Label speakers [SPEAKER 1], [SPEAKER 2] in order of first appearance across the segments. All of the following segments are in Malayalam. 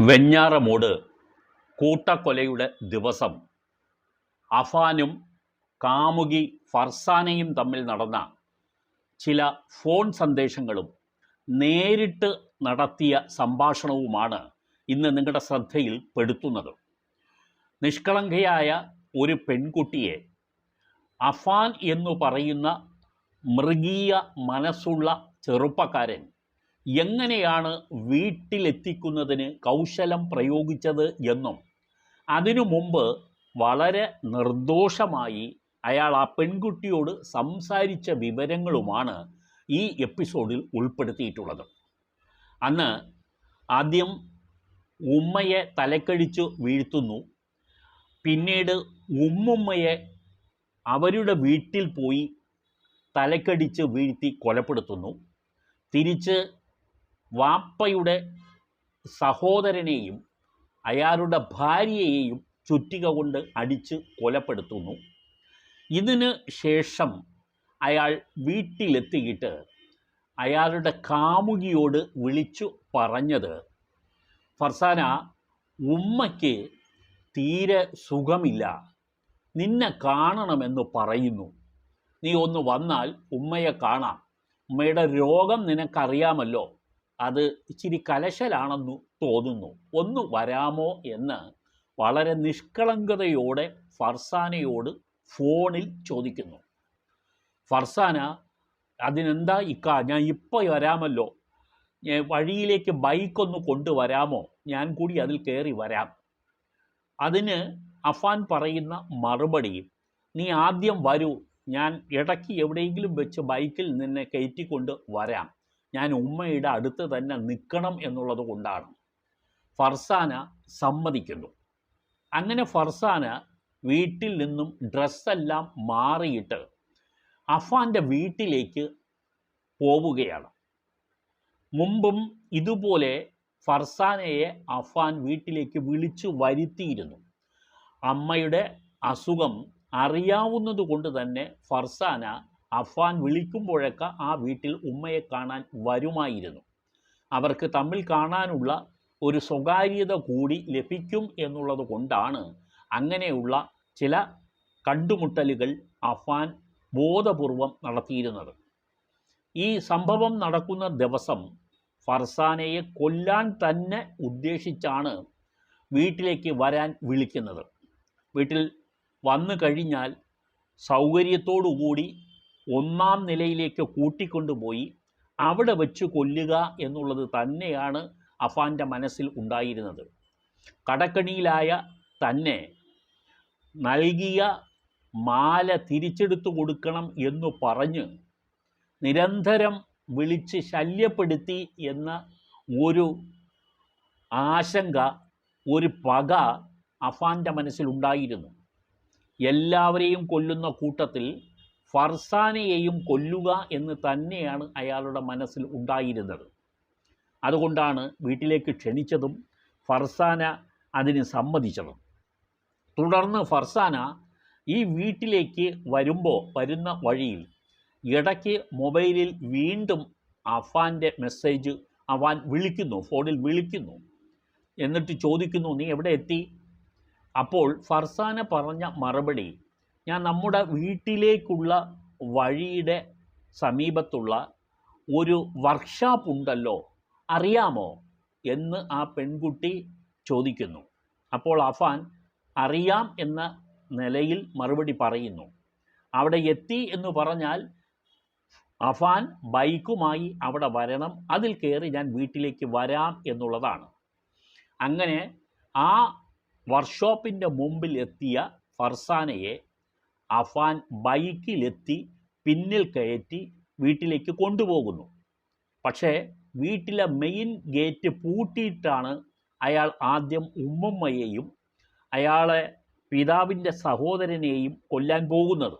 [SPEAKER 1] വെഞ്ഞാറമൂട് കൂട്ടക്കൊലയുടെ ദിവസം അഫാനും കാമുകി ഫർസാനയും തമ്മിൽ നടന്ന ചില ഫോൺ സന്ദേശങ്ങളും നേരിട്ട് നടത്തിയ സംഭാഷണവുമാണ് ഇന്ന് നിങ്ങളുടെ ശ്രദ്ധയിൽ പെടുത്തുന്നത്. നിഷ്കളങ്കയായ ഒരു പെൺകുട്ടിയെ അഫാൻ എന്നു പറയുന്ന മൃഗീയ മനസ്സുള്ള ചെറുപ്പക്കാരൻ എങ്ങനെയാണ് വീട്ടിലെത്തിക്കുന്നതിന് കൗശലം പ്രയോഗിച്ചത് എന്നും അതിനു മുമ്പ് വളരെ നിർദോഷമായി അയാൾ ആ പെൺകുട്ടിയോട് സംസാരിച്ച വിവരങ്ങളുമാണ് ഈ എപ്പിസോഡിൽ ഉൾപ്പെടുത്തിയിട്ടുള്ളത്. അന്ന് ആദ്യം ഉമ്മയെ തലക്കടിച്ചു വീഴ്ത്തുന്നു, പിന്നീട് ഉമ്മുമ്മയെ അവരുടെ വീട്ടിൽ പോയി തലക്കടിച്ച് വീഴ്ത്തി കൊലപ്പെടുത്തുന്നു, തിരിച്ച് വാപ്പയുടെ സഹോദരനെയും അയാളുടെ ഭാര്യയെയും ചുറ്റിക കൊണ്ട് അടിച്ച് കൊലപ്പെടുത്തുന്നു. ഇതിന് ശേഷം അയാൾ വീട്ടിലെത്തിയിട്ട് അയാളുടെ കാമുകിയോട് വിളിച്ചു പറഞ്ഞത്, ഫർസാന, ഉമ്മയ്ക്ക് തീരെ സുഖമില്ല, നിന്നെ കാണണമെന്ന് പറയുന്നു, നീ ഒന്ന് വന്നാൽ ഉമ്മയെ കാണാം, ഉമ്മയുടെ രോഗം നിനക്കറിയാമല്ലോ, അത് ഇച്ചിരി കലശലാണെന്നു തോന്നുന്നു, ഒന്ന് വരാമോ എന്ന് വളരെ നിഷ്കളങ്കതയോടെ ഫർസാനയോട് ഫോണിൽ ചോദിക്കുന്നു. ഫർസാന, അതിനെന്താ ഇക്ക, ഞാൻ ഇപ്പോൾ വരാമല്ലോ, വഴിയിലേക്ക് ബൈക്കൊന്ന് കൊണ്ടുവരാമോ, ഞാൻ കൂടി അതിൽ കയറി വരാം. അതിന് അഫാൻ പറയുന്ന മറുപടി, നീ ആദ്യം വരൂ, ഞാൻ ഇടയ്ക്ക് എവിടെയെങ്കിലും വെച്ച് ബൈക്കിൽ നിന്നെ കയറ്റിക്കൊണ്ട് വരാം, ഞാൻ ഉമ്മയുടെ അടുത്ത് തന്നെ നിൽക്കണം എന്നുള്ളത് കൊണ്ടാണ്. ഫർസാന സമ്മതിക്കുന്നു. അങ്ങനെ ഫർസാന വീട്ടിൽ നിന്നും ഡ്രസ്സെല്ലാം മാറിയിട്ട് അഫാൻ്റെ വീട്ടിലേക്ക് പോവുകയാണ്. മുമ്പും ഇതുപോലെ ഫർസാനയെ അഫാൻ വീട്ടിലേക്ക് വിളിച്ചു വരുത്തിയിരുന്നു. അമ്മയുടെ അസുഖം അറിയാവുന്നത് കൊണ്ട് തന്നെ ഫർസാന അഫാൻ വിളിക്കുമ്പോഴൊക്കെ ആ വീട്ടിൽ ഉമ്മയെ കാണാൻ വരുമായിരുന്നു. അവർക്ക് തമ്മിൽ കാണാനുള്ള ഒരു സ്വകാര്യത കൂടി ലഭിക്കും എന്നുള്ളത് കൊണ്ടാണ് അങ്ങനെയുള്ള ചില കണ്ടുമുട്ടലുകൾ അഫാൻ ബോധപൂർവം നടത്തിയിരുന്നത്. ഈ സംഭവം നടക്കുന്ന ദിവസം ഫർസാനയെ കൊല്ലാൻ തന്നെ ഉദ്ദേശിച്ചാണ് വീട്ടിലേക്ക് വരാൻ വിളിക്കുന്നത്. വീട്ടിൽ വന്നു കഴിഞ്ഞാൽ സൗകര്യത്തോടുകൂടി 1-ാം നിലയിലേക്ക് കൂട്ടിക്കൊണ്ടുപോയി അവിടെ വെച്ച് കൊല്ലുക എന്നുള്ളത് തന്നെയാണ് അഫാൻ്റെ മനസ്സിൽ ഉണ്ടായിരുന്നത്. കടക്കണിയിലായ തന്നെ നൽകിയ മാല തിരിച്ചെടുത്തു കൊടുക്കണം എന്നു പറഞ്ഞ് നിരന്തരം വിളിച്ച് ശല്യപ്പെടുത്തി എന്ന ഒരു ആശങ്ക, ഒരു പക അഫാൻ്റെ മനസ്സിലുണ്ടായിരുന്നു. എല്ലാവരെയും കൊല്ലുന്ന കൂട്ടത്തിൽ ഫർസാനയെയും കൊല്ലുക എന്ന് തന്നെയാണ് അയാളുടെ മനസ്സിൽ ഉണ്ടായിരുന്നത്. അതുകൊണ്ടാണ് വീട്ടിലേക്ക് ക്ഷണിച്ചതും ഫർസാന അതിന് സമ്മതിച്ചതും. തുടർന്ന് ഫർസാന ഈ വീട്ടിലേക്ക് വരുന്ന വഴിയിൽ ഇടയ്ക്ക് മൊബൈലിൽ വീണ്ടും അഫാൻ്റെ മെസ്സേജ് അഫാൻ വിളിക്കുന്നു, ഫോണിൽ വിളിക്കുന്നു. എന്നിട്ട് ചോദിക്കുന്നു, നീ എവിടെ എത്തി? അപ്പോൾ ഫർസാന പറഞ്ഞ മറുപടി, ഞാൻ നമ്മുടെ വീട്ടിലേക്കുള്ള വഴിയുടെ സമീപത്തുള്ള ഒരു വർക്ക്ഷോപ്പ് ഉണ്ടല്ലോ, അറിയാമോ എന്ന് ആ പെൺകുട്ടി ചോദിക്കുന്നു. അപ്പോൾ അഫാൻ അറിയാം എന്ന നിലയിൽ മറുപടി പറയുന്നു. അവിടെ എത്തി എന്ന് പറഞ്ഞാൽ അഫാൻ ബൈക്കുമായി അവിടെ വരണം, അതിൽ കയറി ഞാൻ വീട്ടിലേക്ക് വരാം എന്നുള്ളതാണ്. അങ്ങനെ ആ വർക്ക്ഷോപ്പിൻ്റെ മുമ്പിൽ എത്തിയ ഫർസാനയെ അഫാൻ ബൈക്കിലെത്തി പിന്നിൽ കയറ്റി വീട്ടിലേക്ക് കൊണ്ടുപോകുന്നു. പക്ഷേ വീട്ടിലെ മെയിൻ ഗേറ്റ് പൂട്ടിയിട്ടാണ് അയാൾ ആദ്യം ഉമ്മുമ്മയെയും അയാളെ പിതാവിൻ്റെ സഹോദരനെയും കൊല്ലാൻ പോകുന്നത്.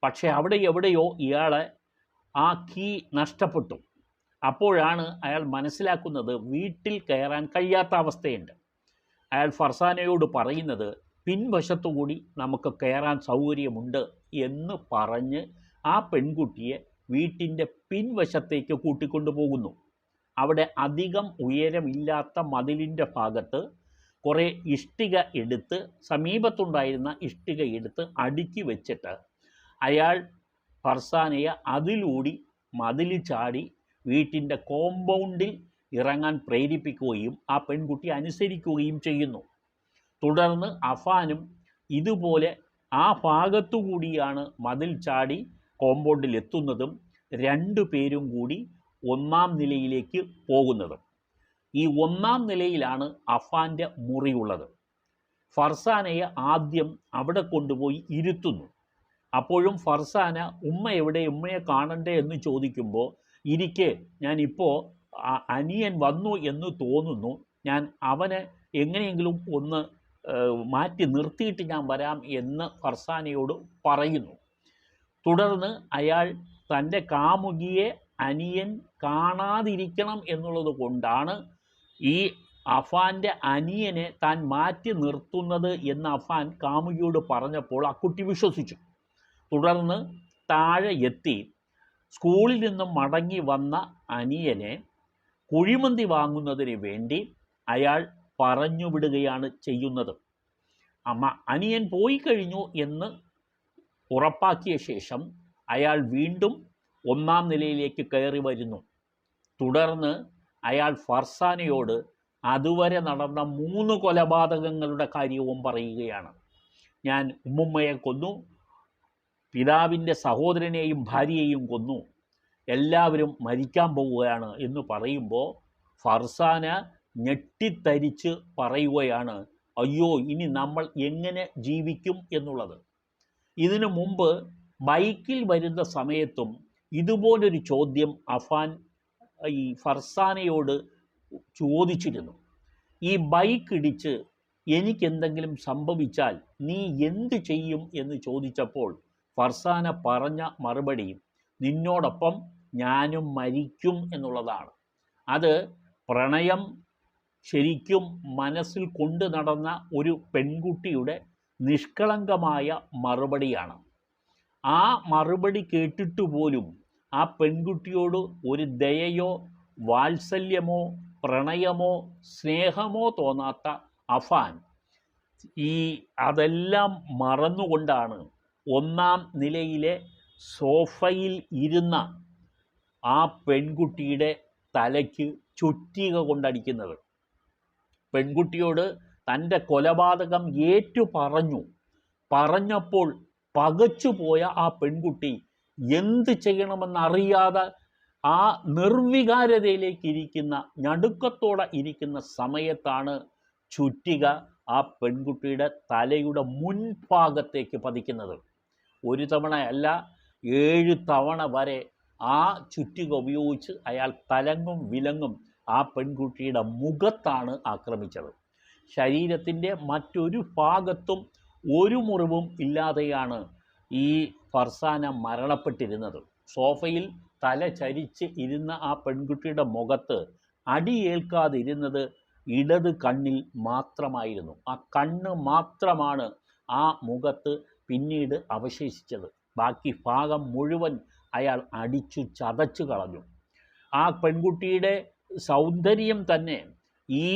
[SPEAKER 1] പക്ഷേ അവിടെ എവിടെയോ ഇയാളെ ആ കീ നഷ്ടപ്പെട്ടു. അപ്പോഴാണ് അയാൾ മനസ്സിലാക്കുന്നത് വീട്ടിൽ കയറാൻ കഴിയാത്ത അവസ്ഥയുണ്ട്. അയാൾ ഫർസാനയോട് പറയുന്നത്, പിൻവശത്തുകൂടി നമുക്ക് കയറാൻ സൗകര്യമുണ്ട് എന്ന് പറഞ്ഞ് ആ പെൺകുട്ടിയെ വീട്ടിൻ്റെ പിൻവശത്തേക്ക് കൂട്ടിക്കൊണ്ടുപോകുന്നു. അവിടെ അധികം ഉയരമില്ലാത്ത മതിലിൻ്റെ ഭാഗത്ത് കുറേ ഇഷ്ടിക എടുത്ത്, സമീപത്തുണ്ടായിരുന്ന ഇഷ്ടിക എടുത്ത് അടുക്കി വെച്ചിട്ട് അയാൾ ഫർസാനയെ അതിലൂടി മതിൽ ചാടി വീട്ടിൻ്റെ കോമ്പൗണ്ടിൽ ഇറങ്ങാൻ പ്രേരിപ്പിക്കുകയും ആ പെൺകുട്ടി അനുസരിക്കുകയും ചെയ്യുന്നു. തുടർന്ന് അഫാനും ഇതുപോലെ ആ ഭാഗത്തു കൂടിയാണ് മതിൽ ചാടി കോമ്പൗണ്ടിൽ എത്തുന്നതും രണ്ടുപേരും കൂടി 1-ാം നിലയിലേക്ക് പോകുന്നതും. ഈ 1-ാം നിലയിലാണ് അഫാൻ്റെ മുറിയുള്ളത്. ഫർസാനയെ ആദ്യം അവിടെ കൊണ്ടുപോയി ഇരുത്തുന്നു. അപ്പോഴും ഫർസാന ഉമ്മ എവിടെ, ഉമ്മയെ കാണണ്ടേ എന്ന് ചോദിക്കുമ്പോൾ, ഇരിക്കെ, ഞാനിപ്പോൾ അനിയൻ വന്നു എന്ന് തോന്നുന്നു, ഞാൻ അവനെ എങ്ങനെയെങ്കിലും ഒന്ന് മാറ്റി നിർത്തിയിട്ട് ഞാൻ വരാം എന്ന് ഫർസാനയോട് പറയുന്നു. തുടർന്ന് അയാൾ തൻ്റെ കാമുകിയെ അനിയൻ കാണാതിരിക്കണം എന്നുള്ളത് കൊണ്ടാണ് ഈ അഫാൻ്റെ അനിയനെ താൻ മാറ്റി നിർത്തുന്നത് എന്ന് അഫാൻ കാമുകിയോട് പറഞ്ഞപ്പോൾ ആ കുട്ടി വിശ്വസിച്ചു. തുടർന്ന് താഴെ എത്തി സ്കൂളിൽ നിന്നും മടങ്ങി വന്ന അനിയനെ കുഴിമന്തി വാങ്ങുന്നതിന് വേണ്ടി അയാൾ പറഞ്ഞു വിടുകയാണ് ചെയ്യുന്നത്. അനിയൻ പോയി കഴിഞ്ഞു എന്ന് ഉറപ്പാക്കിയ ശേഷം അയാൾ വീണ്ടും 1-ാം നിലയിലേക്ക് കയറി വരുന്നു. തുടർന്ന് അയാൾ ഫർസാനയോട് അതുവരെ നടന്ന 3 കൊലപാതകങ്ങളുടെ കാര്യവും പറയുകയാണ്. ഞാൻ ഉമ്മുമ്മയെ കൊന്നു, പിതാവിൻ്റെ സഹോദരനെയും ഭാര്യയെയും കൊന്നു, എല്ലാവരും മരിക്കാൻ പോവുകയാണ് എന്ന് പറയുമ്പോൾ ഫർസാന ഞെട്ടിത്തരിച്ച് പറയുകയാണ്, അയ്യോ, ഇനി നമ്മൾ എങ്ങനെ ജീവിക്കും എന്നുള്ളത്. ഇതിനു മുമ്പ് ബൈക്കിൽ വരുന്ന സമയത്തും ഇതുപോലൊരു ചോദ്യം അഫാൻ ഈ ഫർസാനയോട് ചോദിച്ചിരുന്നു. ഈ ബൈക്ക് ഇടിച്ച് എനിക്കെന്തെങ്കിലും സംഭവിച്ചാൽ നീ എന്തു ചെയ്യും എന്ന് ചോദിച്ചപ്പോൾ ഫർസാന പറഞ്ഞ മറുപടി നിന്നോടൊപ്പം ഞാനും മരിക്കും എന്നുള്ളതാണ്. അത് പ്രണയം ശരിക്കും മനസ്സിൽ കൊണ്ടു നടന്ന ഒരു പെൺകുട്ടിയുടെ നിഷ്കളങ്കമായ മറുപടിയാണ്. ആ മറുപടി കേട്ടിട്ട് പോലും ആ പെൺകുട്ടിയോട് ഒരു ദയയോ വാത്സല്യമോ പ്രണയമോ സ്നേഹമോ തോന്നാത്ത അഫാൻ അതെല്ലാം മറന്നുകൊണ്ടാണ് 1-ാം നിലയിലെ സോഫയിൽ ഇരുന്ന ആ പെൺകുട്ടിയുടെ തലയ്ക്ക് ചുറ്റിക കൊണ്ടടിക്കുന്നത്. പെൺകുട്ടിയോട് തൻ്റെ കൊലപാതകം പറഞ്ഞപ്പോൾ പകച്ചുപോയ ആ പെൺകുട്ടി എന്ത് ചെയ്യണമെന്നറിയാതെ ആ നിർവികാരതയിലേക്ക് ഇരിക്കുന്ന, ഞടുക്കത്തോടെ ഇരിക്കുന്ന സമയത്താണ് ചുറ്റിക ആ പെൺകുട്ടിയുടെ തലയുടെ മുൻഭാഗത്തേക്ക് പതിക്കുന്നത്. 1 തവണയല്ല, 7 തവണ വരെ ആ ചുറ്റിക ഉപയോഗിച്ച് അയാൾ തലങ്ങും വിലങ്ങും ആ പെൺകുട്ടിയുടെ മുഖത്താണ് ആക്രമിച്ചത്. ശരീരത്തിൻ്റെ മറ്റൊരു ഭാഗത്തും ഒരു മുറിവും ഇല്ലാതെയാണ് ഈ ഫർസാന മരണപ്പെട്ടിരുന്നത്. സോഫയിൽ തല ചരിച്ച് ഇരുന്ന ആ പെൺകുട്ടിയുടെ മുഖത്ത് അടിയേൽക്കാതിരുന്നത് ഇടത് കണ്ണിൽ മാത്രമായിരുന്നു. ആ കണ്ണ് മാത്രമാണ് ആ മുഖത്ത് പിന്നീട് അവശേഷിച്ചത്. ബാക്കി ഭാഗം മുഴുവൻ അയാൾ അടിച്ചു ചതച്ചു കളഞ്ഞു. ആ പെൺകുട്ടിയുടെ സൗന്ദര്യം തന്നെ ഈ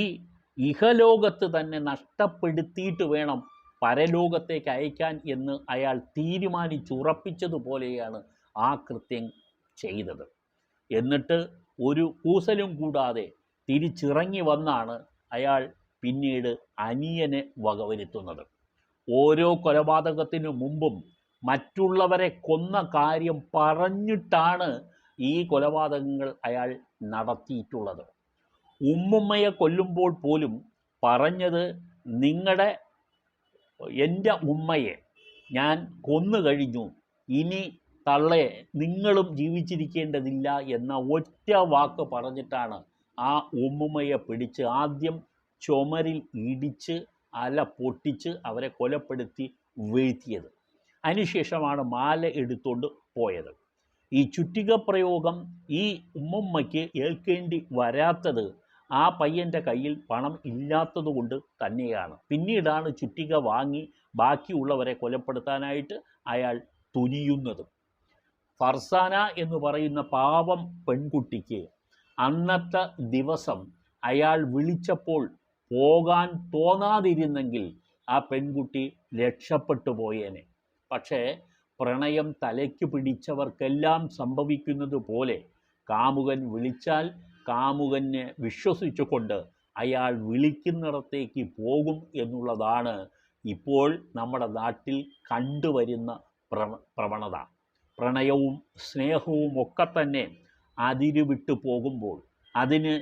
[SPEAKER 1] ഇഹലോകത്ത് തന്നെ നഷ്ടപ്പെടുത്തിയിട്ട് വേണം പരലോകത്തേക്ക് അയക്കാൻ എന്ന് അയാൾ തീരുമാനിച്ചുറപ്പിച്ചതുപോലെയാണ് ആ കൃത്യം ചെയ്തത്. എന്നിട്ട് ഒരു കൂസലും കൂടാതെ തിരിച്ചിറങ്ങി വന്നാണ് അയാൾ പിന്നീട് അനിയനെ വകവരുത്തുന്നത്. ഓരോ കൊലപാതകത്തിനു മുമ്പും മറ്റുള്ളവരെ കൊന്ന കാര്യം പറഞ്ഞിട്ടാണ് ഈ കൊലപാതകങ്ങൾ അയാൾ നടത്തിയിട്ടുള്ളത്. ഉമ്മുമ്മയെ കൊല്ലുമ്പോൾ പോലും പറഞ്ഞത് എൻ്റെ ഉമ്മയെ ഞാൻ കൊന്നു കഴിഞ്ഞു, ഇനി തള്ളെ നിങ്ങളും ജീവിച്ചിരിക്കേണ്ടതില്ല എന്ന ഒറ്റ വാക്ക് പറഞ്ഞിട്ടാണ് ആ ഉമ്മുമ്മയെ പിടിച്ച് ആദ്യം ചുമരിൽ ഇടിച്ച് അല പൊട്ടിച്ച് അവരെ കൊലപ്പെടുത്തി വീഴ്ത്തിയത്. അതിനുശേഷമാണ് മാല എടുത്തുകൊണ്ട് പോയത്. ഈ ചുറ്റിക പ്രയോഗം ഈ ഉമ്മുമ്മയ്ക്ക് ഏൽക്കേണ്ടി വരാത്തത് ആ പയ്യൻ്റെ കയ്യിൽ പണം ഇല്ലാത്തതുകൊണ്ട് തന്നെയാണ്. പിന്നീടാണ് ചുറ്റിക വാങ്ങി ബാക്കിയുള്ളവരെ കൊലപ്പെടുത്താനായിട്ട് അയാൾ തുനിയുന്നത്. ഫർസാന എന്ന് പറയുന്ന പാവം പെൺകുട്ടിക്ക് അന്നത്തെ ദിവസം അയാൾ വിളിച്ചപ്പോൾ പോകാൻ തോന്നാതിരുന്നെങ്കിൽ ആ പെൺകുട്ടി രക്ഷപ്പെട്ടു പോയേനെ. പക്ഷേ പ്രണയം തലയ്ക്ക് പിടിച്ചവർക്കെല്ലാം സംഭവിക്കുന്നത് പോലെ കാമുകൻ വിളിച്ചാൽ കാമുകനെ വിശ്വസിച്ചുകൊണ്ട് അയാൾ വിളിക്കുന്നിടത്തേക്ക് പോകും എന്നുള്ളതാണ് ഇപ്പോൾ നമ്മുടെ നാട്ടിൽ കണ്ടുവരുന്ന പ്രവണത. പ്രണയവും സ്നേഹവും ഒക്കെ തന്നെ അതിരുവിട്ടു പോകുമ്പോൾ, അതിന്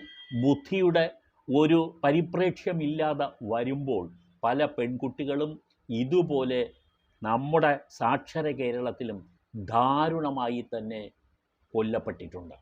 [SPEAKER 1] ബുദ്ധിയുടെ ഒരു പരിപ്രേക്ഷ്യമില്ലാതെ വരുമ്പോൾ പല പെൺകുട്ടികളും ഇതുപോലെ നമ്മുടെ സാക്ഷര കേരളത്തിലും ദാരുണമായി തന്നെ കൊല്ലപ്പെട്ടിട്ടുണ്ട്.